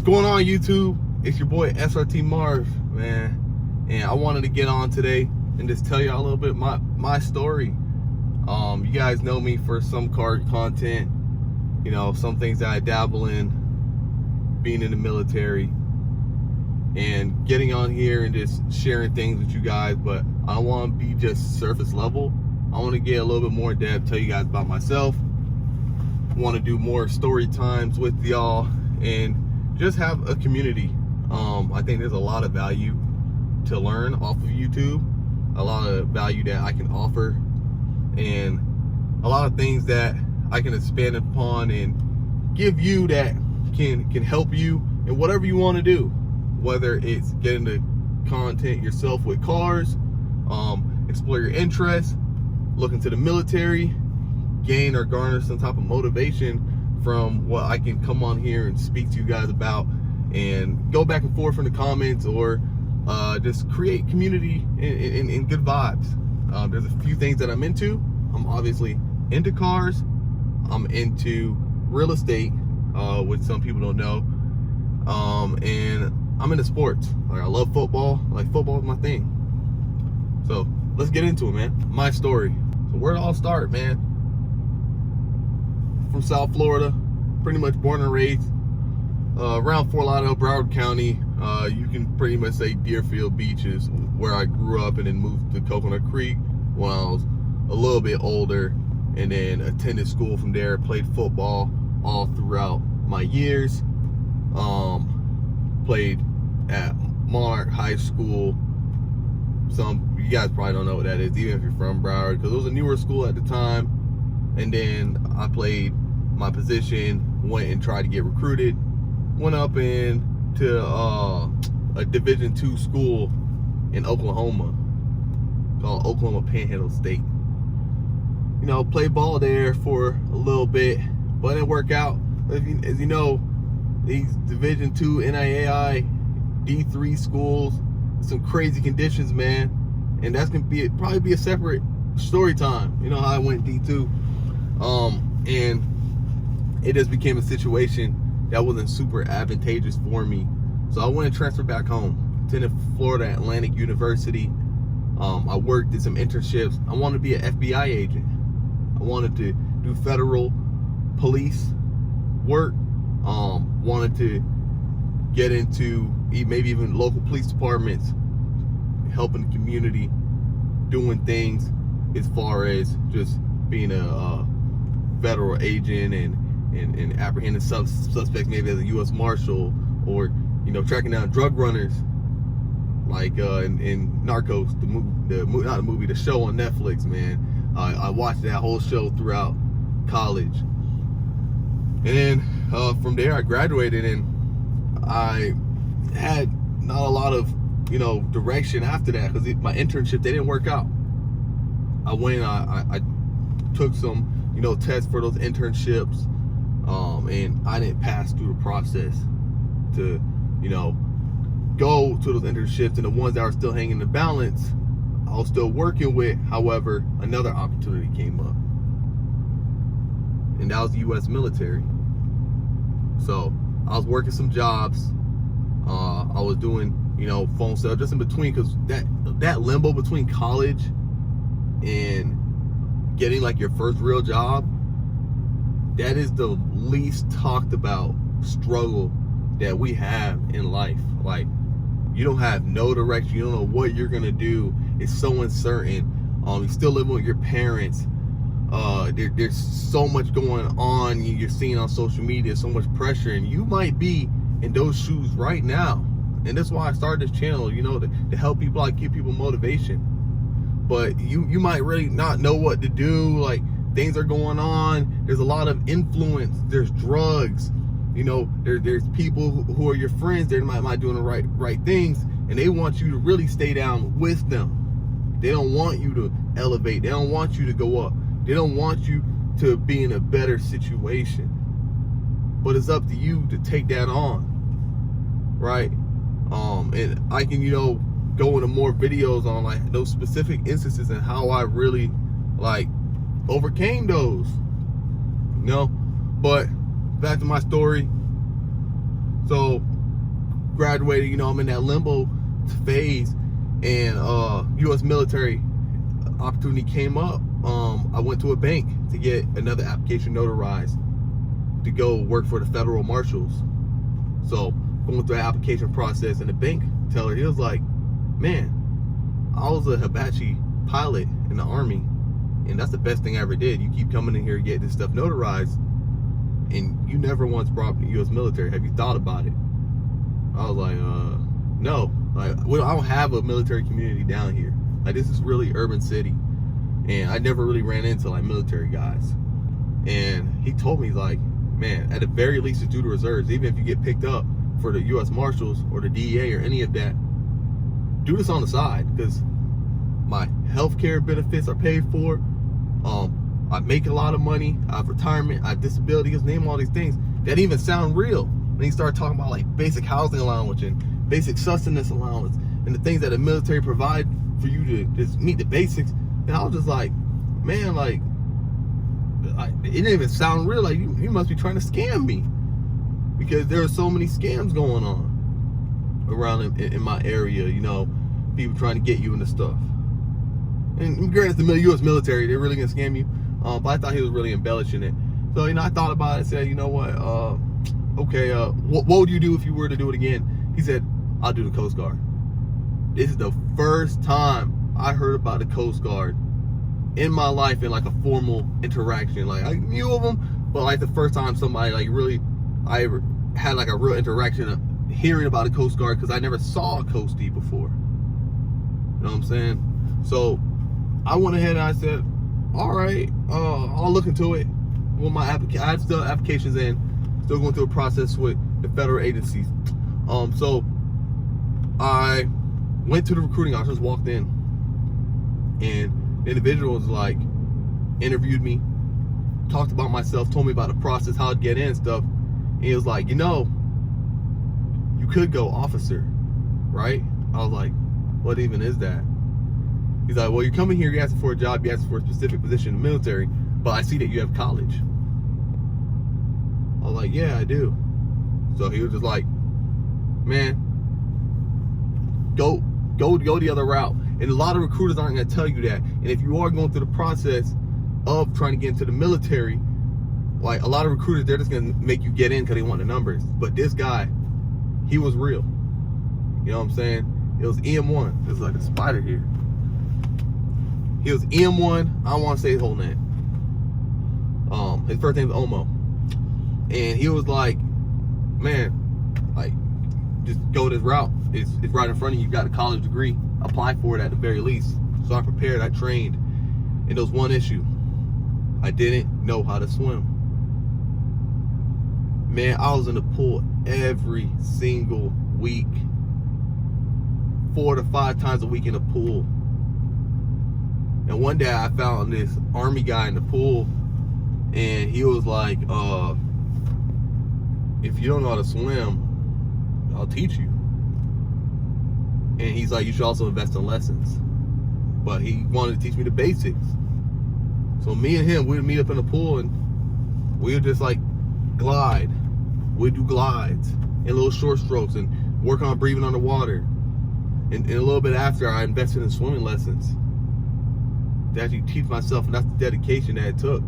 going on, YouTube? It's your boy SRT Marv, man, and I wanted to get on today and just tell y'all a little bit my story. You guys know me for some card content, you know, some things that I dabble in, being in the military, and getting on here and just sharing things with you guys. But I don't want to be just surface level. I want to get a little bit more in depth, tell you guys about myself. I want to do more story times with y'all and just have a community. I think there's a lot of value to learn off of YouTube, a lot of value that I can offer, and a lot of things that I can expand upon and give you that can help you in whatever you want to do, whether it's getting the content yourself with cars, explore your interests, look into the military, gain or garner some type of motivation from what I can come on here and speak to you guys about, and go back and forth in the comments, or just create community and good vibes. There's a few things that I'm into. I'm obviously into cars. I'm into real estate, which some people don't know. And I'm into sports. Like, I love football. Like, football is my thing. So let's get into it, man. My story. So where'd it all start, man? From South Florida, pretty much born and raised around Fort Lauderdale, Broward County. You can pretty much say Deerfield Beach is where I grew up, and then moved to Coconut Creek when I was a little bit older, and then attended school from there. Played football all throughout my years. Played at Monarch High School. You guys probably don't know what that is, even if you're from Broward, because it was a newer school at the time. And then I played my position, went and tried to get recruited, went up into a Division II school in Oklahoma called Oklahoma Panhandle State. You know, played ball there for a little bit, but it didn't work out. As you know, these Division II, NAIA, D3 schools, some crazy conditions, man. And that's gonna probably be a separate story time. You know how I went D2. And it just became a situation that wasn't super advantageous for me. So I went and transferred back home, attended Florida Atlantic University. I worked, did some internships. I wanted to be an FBI agent. I wanted to do federal police work. Wanted to get into maybe even local police departments, helping the community, doing things as far as just being a federal agent and apprehending suspects, maybe as a U.S. Marshal, or, you know, tracking down drug runners, like in Narcos, the show on Netflix, man. I watched that whole show throughout college, and then from there I graduated, and I had not a lot of, you know, direction after that, because my internship, they didn't work out. I went, I took some, you know, tests for those internships, and I didn't pass through the process to, you know, go to those internships. And the ones that are still hanging in the balance, I was still working with. However, another opportunity came up, and that was the U.S. military. So I was working some jobs. I was doing, you know, phone sales just in between, because that limbo between college and getting like your first real job, that is the least talked about struggle that we have in life. Like, you don't have no direction, you don't know what you're gonna do. It's so uncertain. You still living with your parents. There's so much going on, you're seeing on social media, so much pressure, and you might be in those shoes right now. And that's why I started this channel, you know, to help people, like, give people motivation. But you might really not know what to do. Like, things are going on, there's a lot of influence, there's drugs, you know, there's people who are your friends, they're not doing the right things, and they want you to really stay down with them. They don't want you to elevate, they don't want you to go up, they don't want you to be in a better situation. But it's up to you to take that on, right? And I can, you know, go into more videos on like those specific instances and how I really like overcame those, you know. But back to my story. So graduated, you know, I'm in that limbo phase, and U.S. military opportunity came up. I went to a bank to get another application notarized to go work for the federal marshals. So going through the application process, and the bank teller, he was like, man, I was a Hibachi pilot in the Army, and that's the best thing I ever did. You keep coming in here to get this stuff notarized, and you never once brought me the U.S. military. Have you thought about it? I was like, no. Like, I don't have a military community down here. Like, this is really urban city, and I never really ran into like military guys. And he told me, like, man, at the very least, to do the reserves, even if you get picked up for the U.S. Marshals or the DEA or any of that, do this on the side, because my healthcare benefits are paid for. I make a lot of money. I have retirement. I have disability. Just name all these things that even sound real. Then you start talking about like basic housing allowance and basic sustenance allowance and the things that the military provide for you to just meet the basics. And I was just like, man, like, it didn't even sound real. Like, you must be trying to scam me, because there are so many scams going on around in my area, you know, people trying to get you into stuff. And granted, the U.S. military, they're really gonna scam you, but I thought he was really embellishing it. So, you know, I thought about it and said, you know what, okay, what would you do if you were to do it again? He said, I'll do the Coast Guard. This is the first time I heard about the Coast Guard in my life in like a formal interaction. Like, I knew of them, but like the first time somebody like really, I ever had like a real interaction of hearing about the Coast Guard, because I never saw a coastie before. You know what I'm saying? So I went ahead and I said, all right, I'll look into it. Well, I have still applications in, still going through a process with the federal agencies. So I went to the recruiting office, just walked in, and the individual was like, interviewed me, talked about myself, told me about the process, how to get in and stuff. And he was like, you know, you could go officer, right? I was like, what even is that? He's like, well, you're coming here, you're asking for a job, you're asking for a specific position in the military, but I see that you have college. I was like, yeah, I do. So he was just like, man, go the other route. And a lot of recruiters aren't going to tell you that. And if you are going through the process of trying to get into the military, like a lot of recruiters, they're just going to make you get in because they want the numbers. But this guy, he was real. You know what I'm saying? It was EM1. There's like a spider here. He was EM1. I don't want to say his whole name. His first name is Omo. And he was like, man, like, just go this route. It's right in front of you. You got a college degree. Apply for it at the very least. So I prepared, I trained. And there was one issue. I didn't know how to swim. Man, I was in the pool every single week. 4 to 5 times a week in the pool. And one day I found this Army guy in the pool, and he was like, if you don't know how to swim, I'll teach you. And he's like, you should also invest in lessons. But he wanted to teach me the basics. So me and him, we'd meet up in the pool, and we would just like glide. We'd do glides and little short strokes and work on breathing underwater. And a little bit after, I invested in swimming lessons to actually teach myself, and that's the dedication that it took.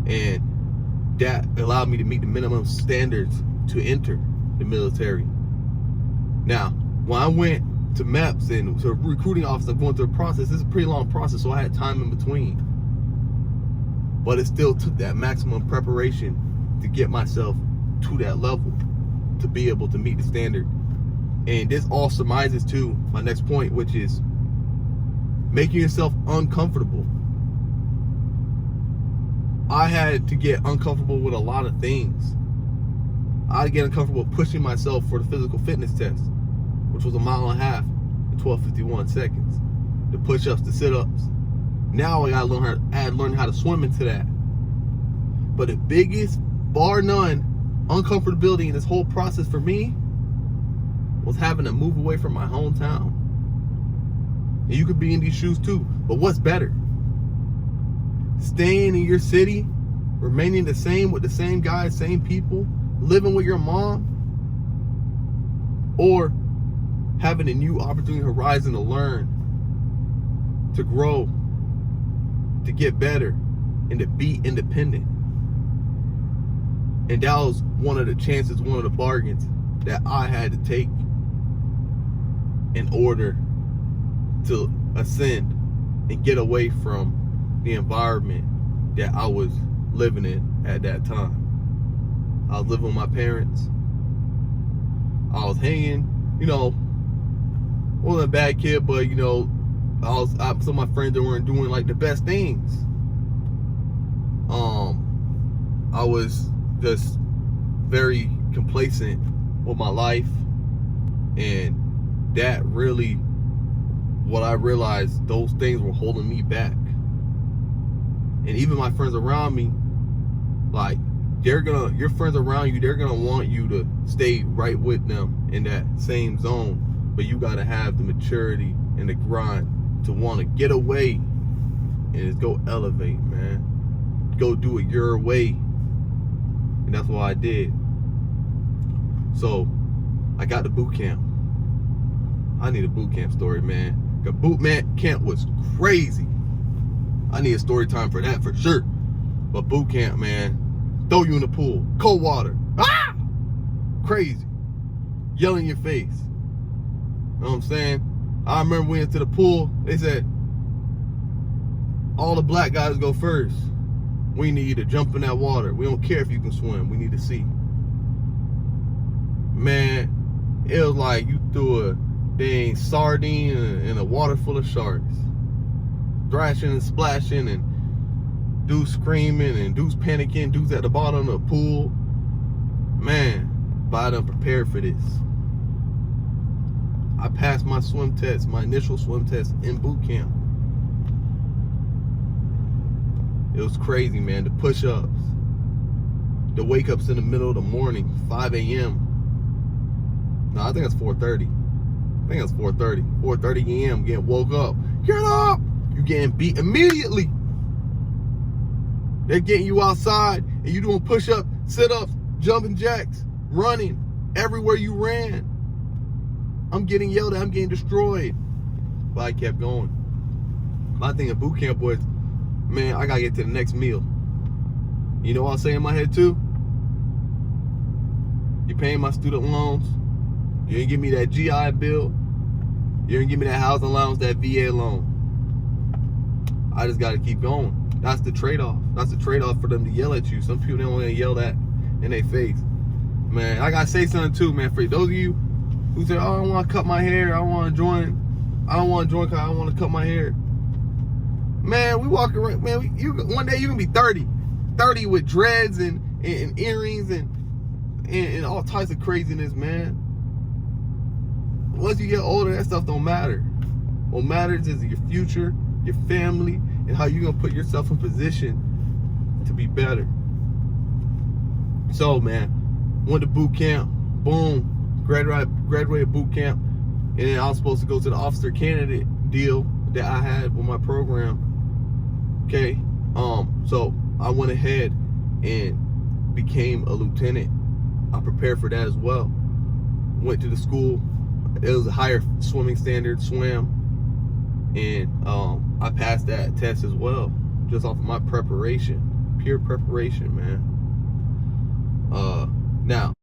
And that allowed me to meet the minimum standards to enter the military. Now, when I went to MEPS and to a recruiting office, I'm going through a process. This is a pretty long process, so I had time in between. But it still took that maximum preparation to get myself to that level, to be able to meet the standard. And this all surmises to my next point, which is making yourself uncomfortable. I had to get uncomfortable with a lot of things. I had to get uncomfortable pushing myself for the physical fitness test, which was 1.5 miles in 12:51 seconds. The push-ups, the sit-ups. Now I gotta learn how to swim into that. But the biggest, bar none, uncomfortability in this whole process for me was having to move away from my hometown. And you could be in these shoes too, but what's better? Staying in your city, remaining the same with the same guys, same people, living with your mom, or having a new opportunity horizon to learn, to grow, to get better, and to be independent. And that was one of the chances, one of the bargains that I had to take in order to ascend and get away from the environment that I was living in at that time. I was living with my parents. I was hanging, wasn't a bad kid, but some of my friends that weren't doing like the best things. I was just very complacent with my life, and that really, what I realized, those things were holding me back. And even my friends around me, like, your friends around you, they're gonna want you to stay right with them in that same zone, but you gotta have the maturity and the grind to want to get away and just go elevate, man. Go do it your way. And that's what I did. So I got to boot camp. I need a boot camp story, man. The boot camp was crazy. I need a story time for that for sure. But boot camp, man, throw you in the pool, cold water, crazy, yell in your face. You know what I'm saying? I remember we went to the pool. They said all the black guys go first. We need you to jump in that water. We don't care if you can swim. We need to see. Man, it was like you threw a dang sardine in a water full of sharks. Thrashing and splashing, and dudes screaming, and dudes panicking, dudes at the bottom of the pool. Man, but I done prepared for this. I passed my swim test, my initial swim test in boot camp. It was crazy, man. The push-ups, the wake-ups in the middle of the morning, 5 a.m. No, I think it's 4:30. I think it's 4:30. 4:30 a.m. Getting woke up. Get up! You getting beat immediately. They're getting you outside, and you doing push-ups, sit-ups, jumping jacks, running everywhere you ran. I'm getting yelled at. I'm getting destroyed. But I kept going. My thing at boot camp was, man, I gotta get to the next meal. You know what I was saying in my head too? You're paying my student loans. You didn't give me that GI Bill. You didn't give me that housing allowance, that VA loan. I just gotta keep going. That's the trade-off. That's the trade-off for them to yell at you. Some people don't want to yell that in their face. Man, I gotta say something too, man. For those of you who say, oh, I don't want to cut my hair, I don't want to join because I don't want to cut my hair. Man, we walk around, man, one day you're going to be 30 with dreads and earrings and all types of craziness, man. Once you get older, that stuff don't matter. What matters is your future, your family, and how you're going to put yourself in position to be better. So, man, went to boot camp, boom, graduated boot camp, and then I was supposed to go to the officer candidate deal that I had with my program. Okay, so I went ahead and became a lieutenant. I prepared for that as well. Went to the school. It was a higher swimming standard, swam, and I passed that test as well, just off of my preparation, pure preparation, man. Now,